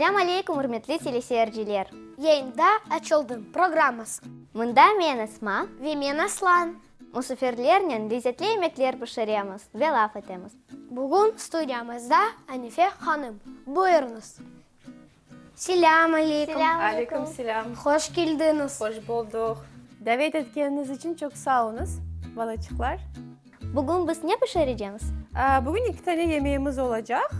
Selam aleyküm hürmetli teleseyirciler. Yayında açıldım programması. Mında men Esma Ve men Aslan. bu seferlerle lezzetli yemekler pişiremiz ve laf etemiz. Bugün stüdyomuzda Hanife Hanım. Buyurunuz. Selam aleyküm. Aleykümselam. Hoş geldiniz. Hoş bulduk. Davet ettiğiniz için çok sağ olunuz balıkçılar. Bugün biz ne pişireceğiz? Bugün 2 tane yemeğimiz olacak.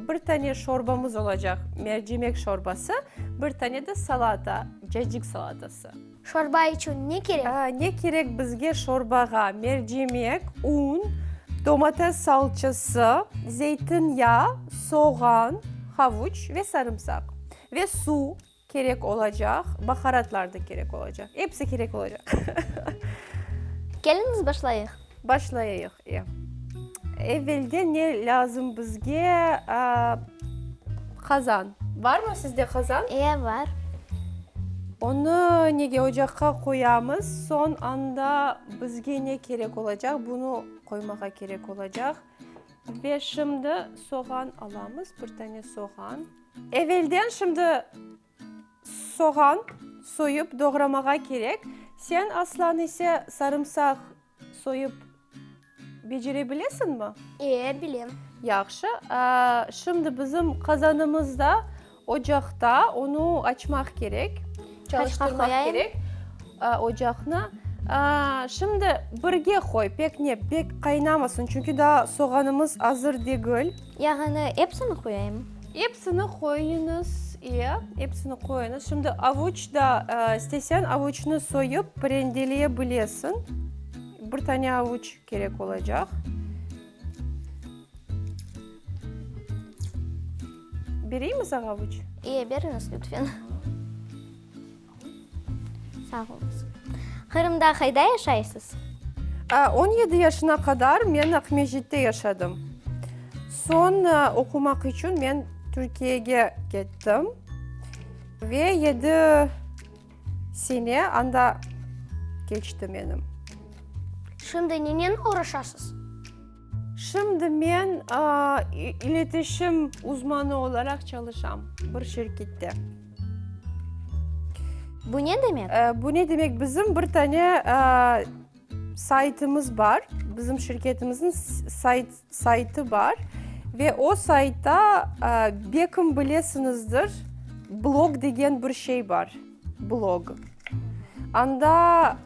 Bir tane çorbamız olacak, mercimek çorbası. Bir tane de salata, cacık salatası. Çorba için ne gerek? Ne gerek bizge çorbaga? Mercimek, un, domates salçası, zeytinyağı, soğan, havuç ve sarımsak. Ve su gerek olacak, baharatlar da gerek olacak. Hepsi gerek olacak. Geliniz başlayalım. Başlayayım. Evvelde ne lazım bizge? Kazan. Var mı sizde kazan? Var. Onu nege ocakka koyamız. Son anda bizge ne gerek olacak? Bunu koymaya gerek olacak. Ve şimdi soğan alamız. Bir tane soğan. Evvelden şimdi soğan soyup doğramaya gerek. Sen aslan ise sarımsak soyup becerebilirsin mi? Bileyim. Yaxşı. Şimdi bizim kazanımızda ocakta onu açmak gerek. Çalıştırmak koyayım? gerek ocağına. Şimdi birge koy. Pek kaynamasın. Çünkü daha soğanımız hazır değil. Yani hepsini koyayım. Hepsini koyunuz. Hepsini koyunuz. Şimdi avuç da istesen avuçunu soyup rendeleyebilirsin. Bir tane avuç gerek olacak. Vereyim mi sana avuç? Veriniz lütfen. Sağ olun. Kırım'da kayda yaşaysınız? 17 yaşına kadar ben Akmejit'te yaşadım. Son okumak için ben Türkiye'ye gittim. Ve 7 sene anda geçti benim. Şimdi neyle uğraşasınız? Şimdi ben iletişim uzmanı olarak çalışıyorum bir şirkette. Bu ne demek? Bu ne demek? Bizim bir tane saytımız var. Bizim şirketimizin saytı var. Ve o saytta belki biliyorsunuzdur, blog degen bir şey var. Blog. Anda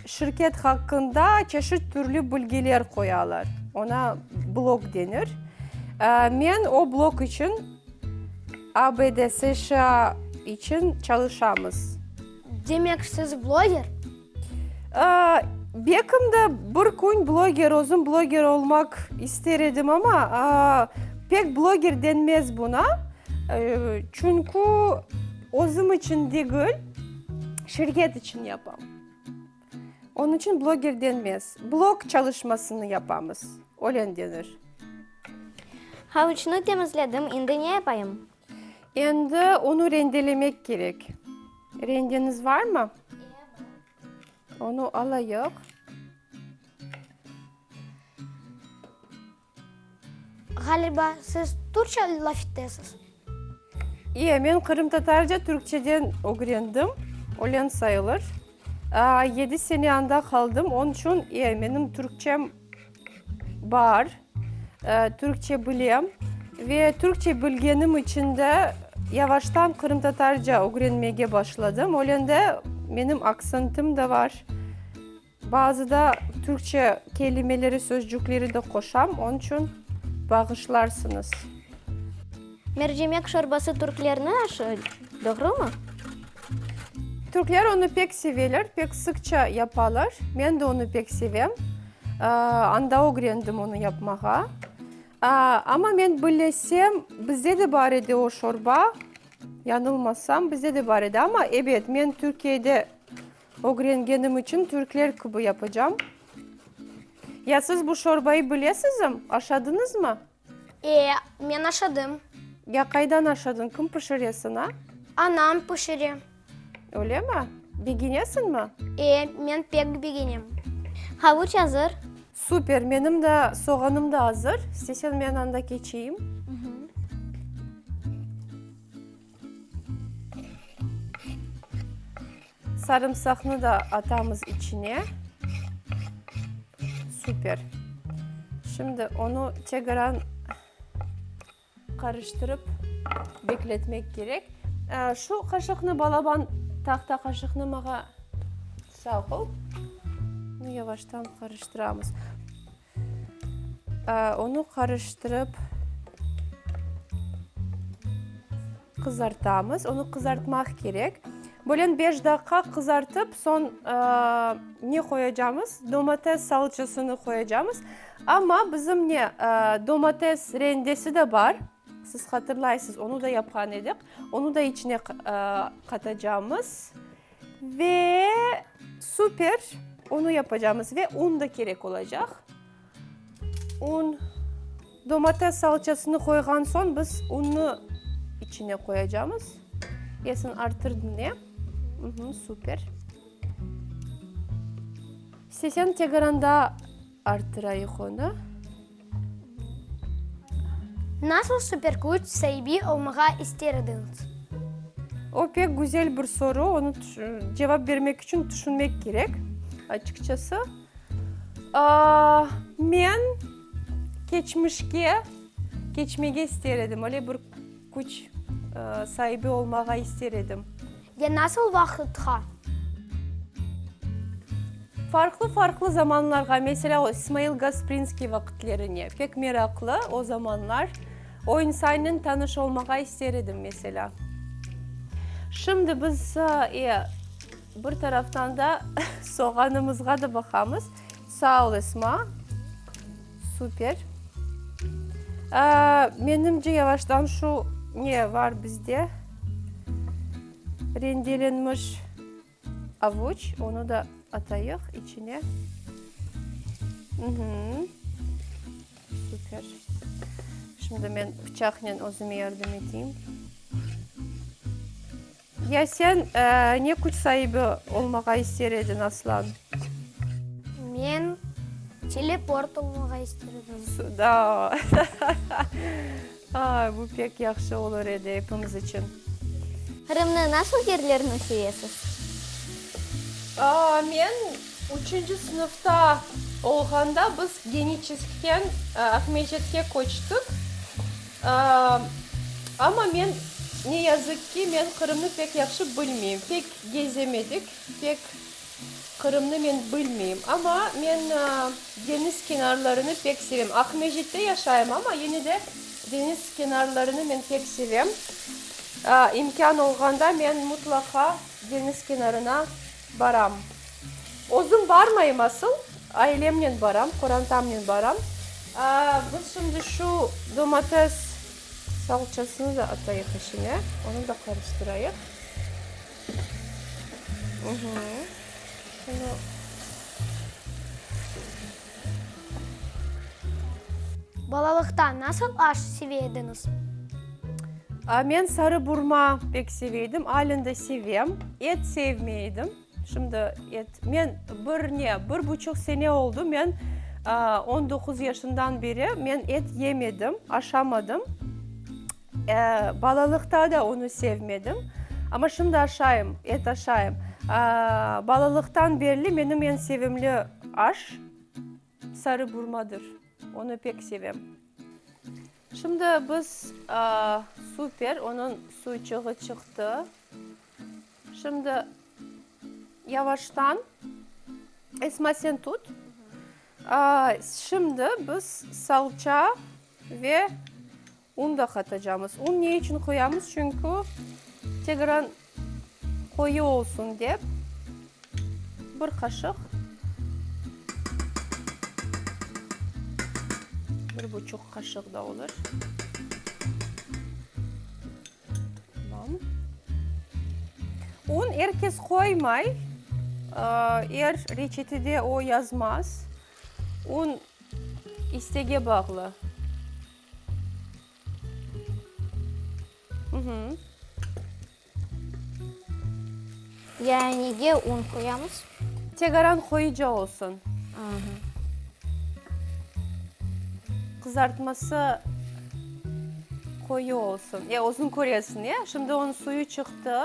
şirket hakkında çeşit türlü bilgiler koyarlar. Ona blog denir. Ben o blog için ABD США için çalışamız. Demek siz blogger. Belki de bir gün uzun blogger olmak isterdim ama pek blogger denmez buna. Çünkü özüm için değil, şirket için yapam. Onun için blogger denmez. Blog çalışmasını yapamız. Öyle denir. Havuçunu temizledim. Şimdi ne yapayım? Şimdi onu rendelemek gerek. Rendeniz var mı? Onu alayım. Galiba siz Türkçe laf ettiniz. Ben Kırım Tatarca Türkçeden öğrendim. Öyle sayılır. 7 sene anda kaldım. Onun için benim Türkçem var. Türkçe biliyorum. Ve Türkçe bilgenim için de yavaştan Kırım Tatarca öğrenmeye başladım. Öyle de benim aksantim de var. Bazı da Türkçe kelimeleri, sözcükleri de koşam. Onun için bağışlarsınız. Mercimek çorbası Türklerine aşı. Doğru mu? Türkler onu pek severler, pek sıkça yaparlar. Ben de onu pek sevem. Anda öğrendim onu yapmaya. Ama ben bilsem bize de bari de o çorba, yanılmazsam bize de bari de. Ama evet, ben Türkiye'de öğrengenim için Türkler gibi yapacağım. Ya siz bu çorbayı biliyorsunuz mu? Aşadınız mı? Ben aşadım. Ya kaydan aşadın? Kim pişiriyorsun ha? Anam pişiriyor. Öyle mi? Bilginiyorsun mu? Ben pek bilginim. Havuç hazır. Süper. Benim de soğanım da hazır. İstersen ben anda geçeyim. sarımsakını da atamız içine. Süper. Şimdi onu tekrar karıştırıp bekletmek gerek. Şu kaşıkını balaban tahta kaşıkını bana sağ ol. Bunu yavaştan karıştıramos. Onu karıştırıp kızartamız. Onu kızartmak gerek. Böyle 5 dakika kızartıp son ne koyacağımız? Domates salçasını koyacağımız. Ama bizim ne domates rendesi de var. Siz hatırlarsınız, onu da yapan edik. Onu da içine katacağımız. Ve süper onu yapacağımız ve un da gerek olacak. Un, domates salçasını koygan son biz unu içine koyacağımız. Yesin artırdın ne? Süper. İstersen tekrar da artırayım onu. Nasıl süperkuç sahibi olmaya isterdiniz? O pek güzel bir soru. Onu cevap vermek için düşünmek gerek açıkçası. Ben geçmeye isterdim. Öyle bir güç sahibi olmaya isterdim. Ya nasıl vakitka? Farklı zamanlarda mesela o İsmail Gasprinski vakitlerini pek meraklı o zamanlar. O insanın tanış olmaya isterdim mesela. Şimdi biz bir taraftan da soğanımızga da bakamız. Sağ ol Esma. Süper. Benimce yavaştan şu ne var bizde? Rendelenmiş avuç. Onu da atayık içine. Süper. Şimdi ben bıçakla özüme yardım edeyim. Ya sen ne güç sahibi olmaya isterdin Aslan? Ben teleport olmaya isterdim. Da. Bu pek yaxşı olur edi hepimiz için. Kırım'da nasıl yerlerini seviyesiz? Ben 3. sınıfta olganda biz gençlikten Ahmetçik'e koçtuk. Ama ben ne yazık ki ben Kırım'ı pek yaxşı bilmeyeyim. Pek gezemedik. Pek Kırım'ı ben bilmeyeyim. Ama ben deniz kenarlarını pek seviyorum. Ahmetçik'te yaşayayım ama yine de deniz kenarlarını ben pek seviyorum. İmkan olganda ben mutlaka deniz kenarına baram. Özüm varmayım asıl. Ailemle baram, korantamla baram. Biz şimdi şu domates salçasını da atayım içine. Onu da karıştırayım. Şunu... Balalıkta nasıl aş seviyordunuz? Ben sarı burma pek seviyordum. Halen de seviyorum. Et sevmeydim. Şimdi ben 1,5 sene oldu. Ben 19 yaşından beri ben et yemedim, aşamadım. Balalıkta da onu sevmedim. Ama şimdi et aşayım. Balalıktan beri benim en sevimli aş sarı burmadır. Onu pek seviyorum. Şimdi biz süper, onun suyu çıktı. Şimdi yavaştan Esma sen tut. Şimdi biz salça ve un da katacağız. Un ne için koyamız? Çünkü tekrar koyu olsun diye bir kaşık, 1,5 kaşık da olur. Tamam. Un herkes koymay. Eğer reçetede o yazmaz. Un isteğe bağlı. Yani nege un koyamız? Tekrar koyucu olsun. Kızartması koyu olsun. Ya uzun koyasın ya. Şimdi onun suyu çıktı.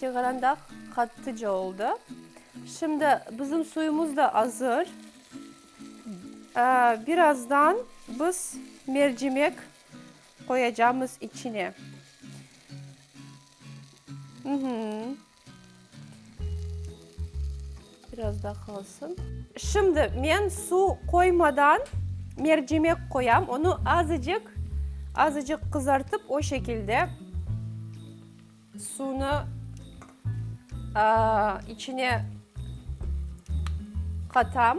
tekrardan katlıca oldu. Şimdi bizim suyumuz da hazır. Birazdan biz mercimek koyacağımız içine. Biraz daha kalsın. Şimdi ben su koymadan mercimek koyam. Onu azıcık kızartıp o şekilde suyunu içine katam.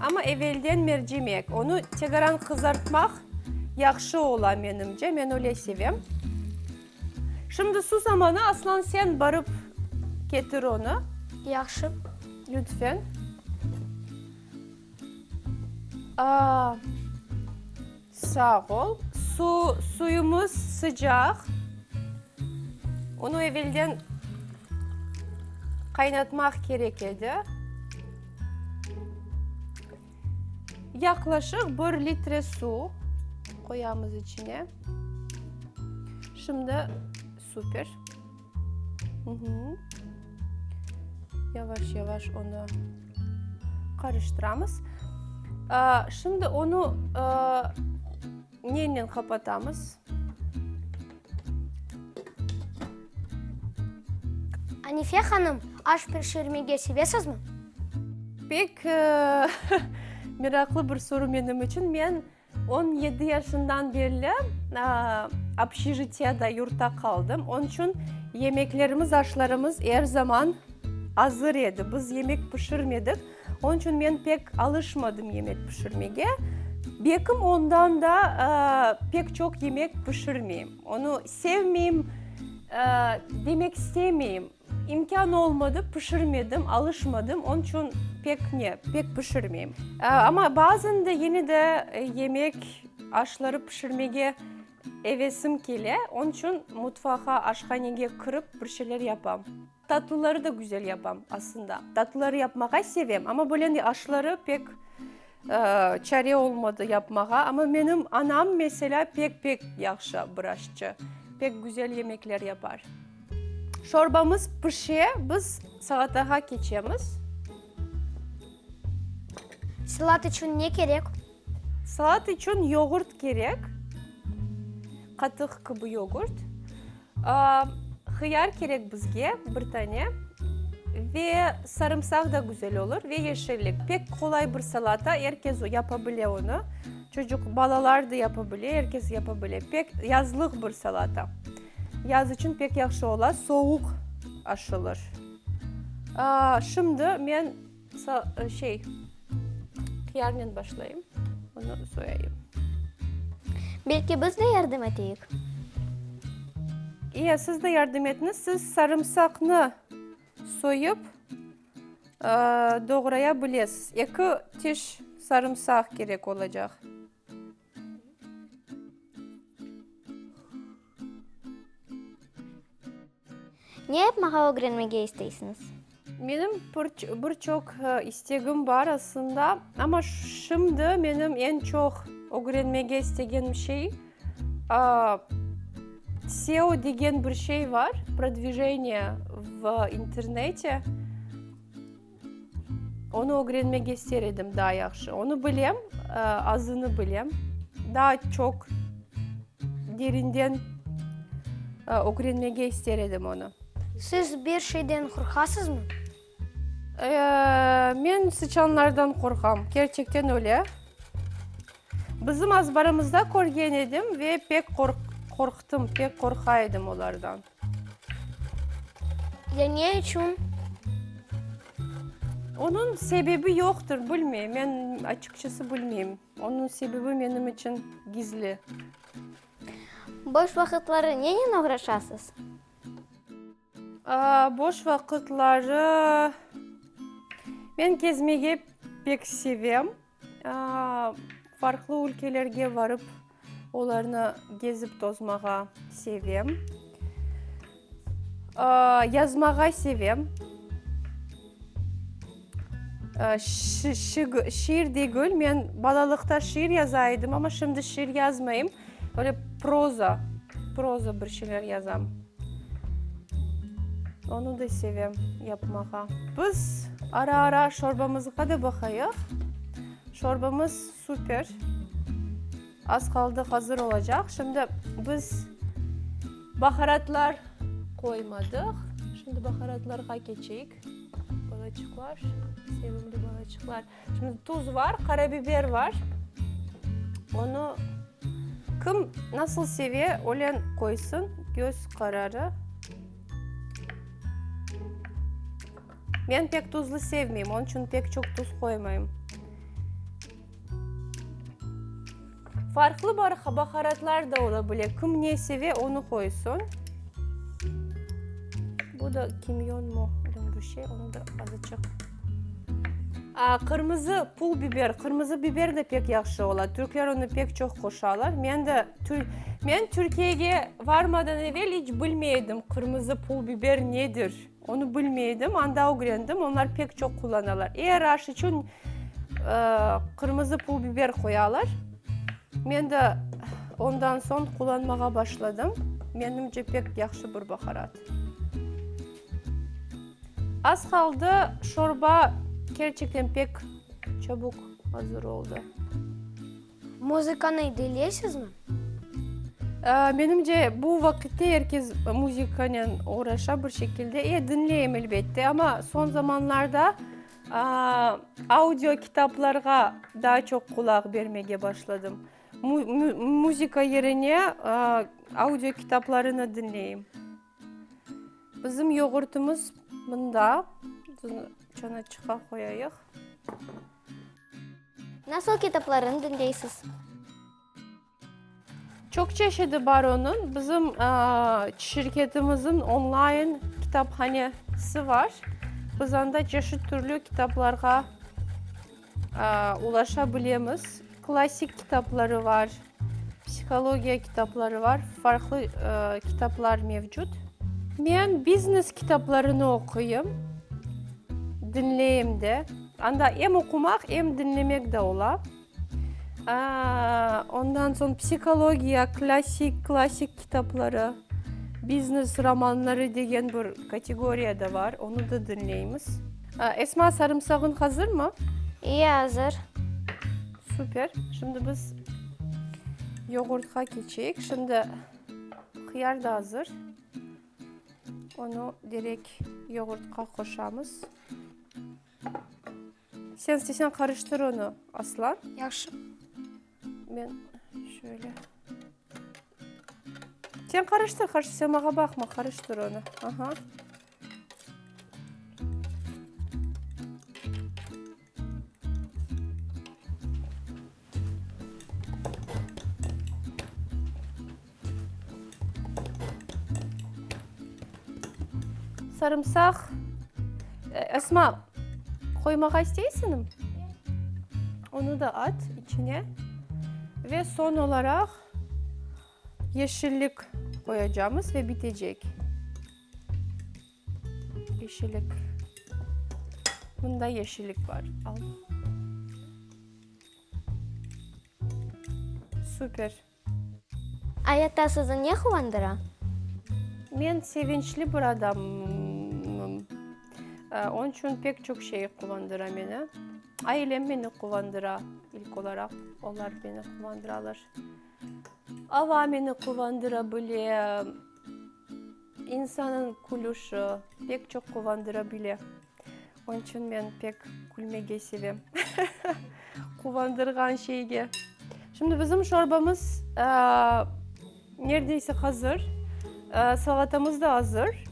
Ama evvelden mercimek. Onu tekrar kızartmak yaxşı ola menimce. Ben öyle sevim. Şimdi su zamanı. Aslan sen barıp getir onu. Yaxşı. Lütfen. Sağ ol. Suyumuz sıcak. Onu evvelden kaynatmak gerekirdi. Yaklaşık 1 litre su koyamız içine. Şimdi süper. Yavaş yavaş onu karıştıramız. Şimdi onu neyle kapatamız? Hanife Hanım, aş pişirmeyi sevesiniz mi? Pek meraklı bir soru benim için. Ben 17 yaşından beri общежитiyada yurtta kaldım. Onun için yemeklerimiz, aşlarımız her zaman hazır idi. Biz yemek pişirmedik. Onun için ben pek alışmadım yemek pişirmeye. Belki ondan da pek çok yemek pişirmeyeyim. Onu sevmeyeyim demek istemeyeyim. İmkan olmadı, pişirmedim, alışmadım. Onun için pek pişirmeyeyim. Ama bazen de yine de yemek, aşları pişirmeye hevesim geliyor. Onun için mutfağa, aşhaneye kırıp bir şeyler yapam. Tatlıları da güzel yapam aslında. Tatlıları yapmayı seviyorum ama böyle aşları pek çare olmadı yapmaya. Ama benim anam mesela pek yaxşı bir aşçı. Pek güzel yemekler yapar. Çorbamız pişiyor, biz salataya geçeceğiz. Salat için ne gerek? Salat için yoğurt gerek. Katık gibi yoğurt. Hıyar gerek bizge bir tane. Ve sarımsak da güzel olur ve yeşillik. Pek kolay bir salata, herkes yapabilir onu. Çocuk balalar da yapabilir, herkes yapabilir. Pek yazlık bir salata. Yaz için pek yaxşı olar, soğuk aşılır. Şimdi ben hıyarla başlayayım. Onu soyayım. Belki biz de yardım edeyik. İyi, siz de yardım etiniz. Siz sarımsakını soyup doğrayabilirsiniz. 2 diş sarımsak gerek olacak. Ne yapmağı öğrenmeyi isteysiniz? Benim birçok isteğim var aslında ama şimdi benim en çok öğrenmeyi istediğim şey SEO degen bir şey var, продвижение в internete. Onu öğrenmek isterim daha yaxşı. Onu bilem, azını bilem. Daha çok derinden öğrenmek isterim onu. Siz bir şeyden korkasınız mı? Ben sıçanlardan korkam. Gerçekten öyle. Bizim azbarımızda görgen idim ve pek korktum, pek korkaydım onlardan. Ya ne için? Onun sebebi yoktur, bilmiyorum. Ben açıkçası bilmiyorum. Onun sebebi benim için gizli. Boş vakitleri neyle uğraşasınız? Boş vakitleri ben gezmeyi pek seviyorum. Farklı ülkelerge varıp onlarını gezip tozmağa seviyorum. Yazmağı seviyorum. Şiir değil, ben balalıkta şiir yazaydım ama şimdi şiir yazmayayım. Öyle proza bir şeyler yazam. Onu da sevim yapmağa. Biz ara ara çorbamıza da bakayıq. Çorbamız süper. Az kaldı hazır olacak. Şimdi biz baharatlar koymadık. Şimdi baharatlara geçeyik. Balacıklar, sevimli balacıklar. Şimdi tuz var, karabiber var. Onu kim nasıl seviyor, olan koysun. Göz kararı. Ben pek tuzlu sevmeyeyim. Onun için pek çok tuz koymayayım. Farklı baharatlar da olabilir. Kim ne seviyor onu koysun. Bu da kimyon mu? Bu şey, onu da azıcık. Kırmızı pul biber. Kırmızı biber de pek yaxşı olar. Türkler onu pek çok koşarlar. Ben Türkiye'ye varmadan evvel hiç bilmiyordum kırmızı pul biber nedir. Onu bilmiyordum. Anda öğrendim. Onlar pek çok kullanırlar. Eğer aş için kırmızı pul biber koyarlar. Ben de ondan sonra kullanmaya başladım. Benimce pek yaxşı bir baharat. Az kaldı. Çorba gerçekten pek çabuk hazır oldu. Muzikаны dinliyorsunuz mu? Benimce bu vakitte herkes müzikayla uğraşa bir şekilde. Dinleyeyim elbette ama son zamanlarda audio kitaplara daha çok kulak vermeye başladım. Müzika yerine audio kitaplarını dinleyeyim. Bizim yoğurtumuz bunda. Çana çıka koyayıq. Nasıl kitaplarını dinleysiniz? Çok çeşidi var onun. Bizim şirketimizin online kitaphanesi var. Biz anda çeşit türlü kitaplara ulaşabiliyoruz. Klasik kitapları var, psikoloji kitapları var, farklı kitaplar mevcut. Ben business kitaplarını okuyayım, dinleyeyim de. Anda hem okumak hem dinlemek de ola. Ondan sonra psikoloji, klasik kitapları, business romanları degen bir kategoriya da var. Onu da dinleyimiz. Esma, sarımsağın hazır mı? İyi, hazır. Süper. Şimdi biz yoğurt'a geçecek. Şimdi hıyar da hazır. Onu direkt yoğurt'a koşamız. Sen istesen karıştır onu Aslan. Yaxşı. Ben şöyle. Sen karıştır. Sen bana bakma. Karıştır onu. Aha. Sarımsak. Esma, koymak istiyorsun mu? Onu da at içine. Ve son olarak yeşillik koyacağımız ve bitecek. Yeşillik. Bunda yeşillik var. Al. Süper. Hayatta sizi ne kuvandırır? Ben sevinçli bir adamım. Onun için pek çok şey kullandıran beni. Ailem beni kullandıra ilk olarak. Onlar beni kullandırarlar. Hava beni kullandırabilir. İnsanın gülüşü pek çok kullandırabilir. Onun için ben pek gülmeyi seviyorum. Kullandırgan şeyge. Şimdi bizim çorbamız neredeyse hazır. Salatamız da hazır.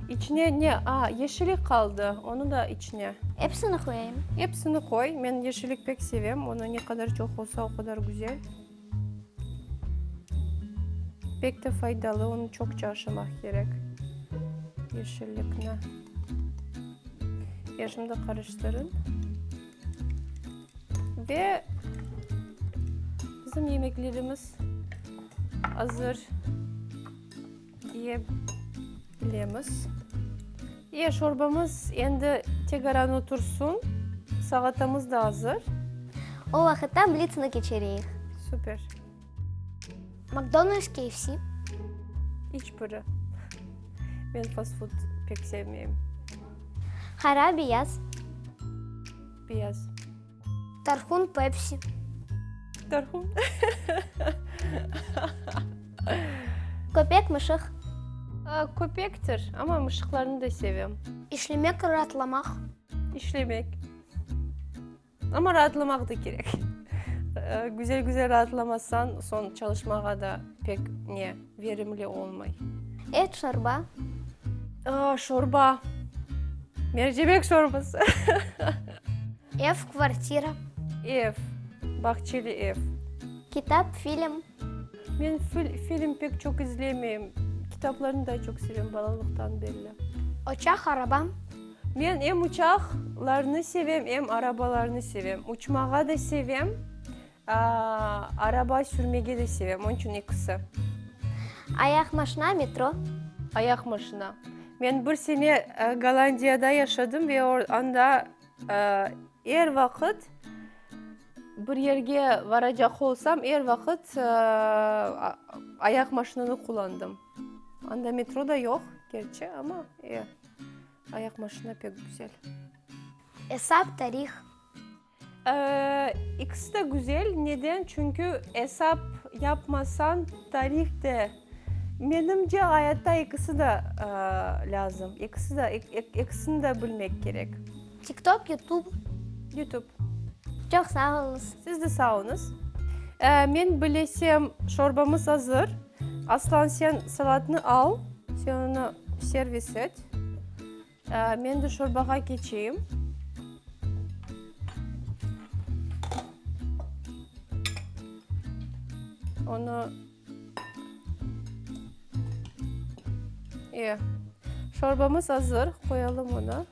İçine ne? Yeşillik kaldı. Onu da içine. Hepsini koyayım. Hepsini koy. Ben yeşillik pek seviyorum. Onu ne kadar çok olsa o kadar güzel. Pek de faydalı. Onu çokça aşamak gerek. Yeşillikle. Şimdi karıştırın. Ve bizim yemeklerimiz hazır. Yiyebiliriz. Çorbamız endi tegaran otursun. Salatamız da hazır. O vakitte blitz'ini geçireyik. Süper. Макдональдс, KFC. Hiçbiri. Ben fast food pek sevmeyeyim. Kara beyaz. Beyaz. Tarhun Pepsi. Tarhun. Köpek mışık. Köpektir ama mışıklarını da seviyorum. İşlemek, rahatlamak. İşlemek. Ama rahatlamak da gerek. Güzel güzel rahatlamazsan son çalışmaya da pek verimli olmay. Et şorba. Şorba. Mercimek çorbası. Ev, kvartira. Ev. Bahçeli ev. Kitap, film. Ben film pek çok izlemeyeyim. Kitaplarını da çok seviyorum balalıktan belli. Uçak, araba. Ben hem uçaklarını seviyorum hem arabalarını seviyorum. Uçmağı da seviyorum. Araba sürmeyi de seviyorum. Onun için ikisi. Ayak maşına, metro. Ayak maşına. Ben bir sene Gollandiya'da yaşadım ve orada her vakit bir yerge varacak olsam her vakit ayak maşınını kullandım. Anda metro da yok gerçi ama ayak maşına pek güzel. Hesap, tarih. İkisi de güzel. Neden? Çünkü hesap yapmasan tarih de benimce hayatta ikisi de lazım. İkisini de bilmek gerek. TikTok, YouTube. YouTube. Çok sağ olunuz. Siz de sağ olunuz. Ben bilesem çorbamız hazır. Aslan sen salatını al. Sen onu servis et. Ben de çorbaya geçeyim. Onu çorbamız hazır. Koyalım onu.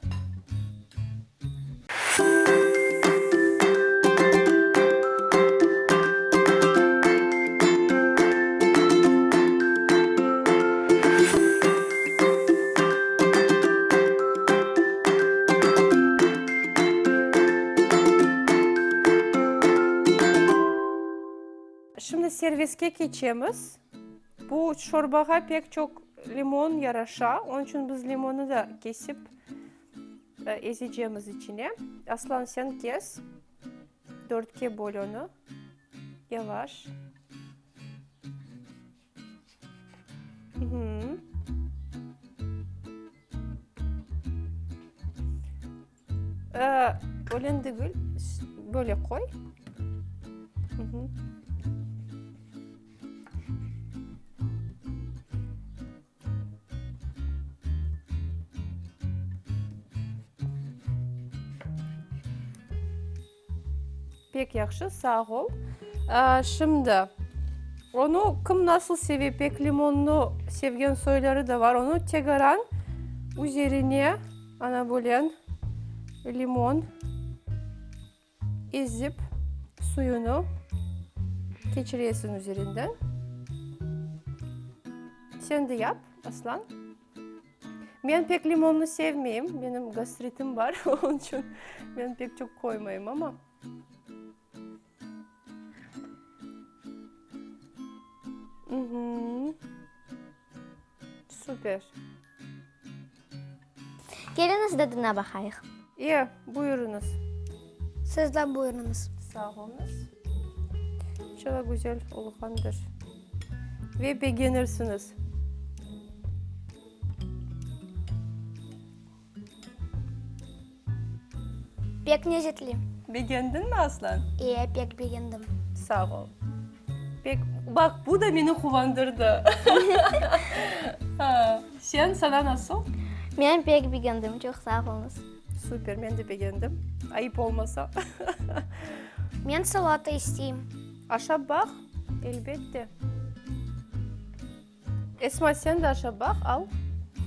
Şimdi serviske geçeceğimiz. Bu çorbaya pek çok limon yaraşa. Onun için biz limonu da kesip ezeceğimiz içine. Aslan sen kes. Dörtge böl onu. Yavaş. Ölen değil. Böyle koy. Pek yaxşı, sağ ol. Şimdi onu kim nasıl seviyor, pek limonlu sevgen soyları da var. Onu tegaran üzerine ana böyle limon ezip suyunu geçiriyorsun üzerinden. Sen de yap Aslan. Ben pek limonlu sevmeyeyim. Benim gastritim var. Onun için ben pek çok koymayayım ama. Süper. Geliniz dedine bakayıq. İyi, buyurunuz. Siz de buyurunuz. Sağ olunuz. İnşallah güzel olğandır. Ve beğenirsiniz. Pek lezzetli. Beğendin mi Aslan? İyi, pek beğendim. Sağ ol. Pek, bak bu da beni kuvandırdı. Sen sana nasıl? Mən pek beğendim. Çok sağ olunuz. Süper, ben de beğendim. Ayıp olmasa. Ben salata isteyeyim. Aşağı bak. Elbette. Esma sen de aşağı bak, al.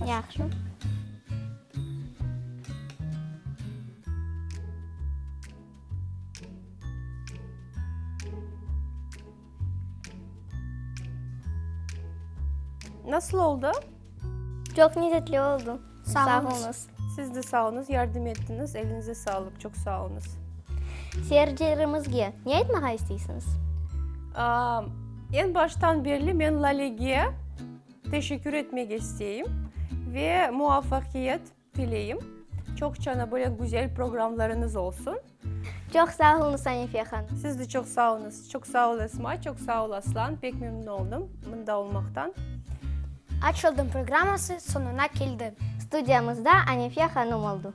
Yaxşı. Nasıl oldu? Çok lezzetli oldu. Sağ olunuz. Siz de sağ olunuz, yardım ettiniz. Elinize sağlık, çok sağ olunuz. Seyircilerimizge ne etmək istəyirsiniz? En baştan beri ben La Liga'ya teşekkür etmek isteyeyim. ve muvaffakiyet dileyim. Çok böyle güzel programlarınız olsun. Çok sağ olun Hanifiye Hanım. Siz de çok sağ olunuz. Çok sağ ol Esma, çok sağ ol Aslan. Pek memnun oldum bunda olmaktan. Açıldım programması sonuna geldim. Stüdyomuzda Hanifiye Hanım oldu.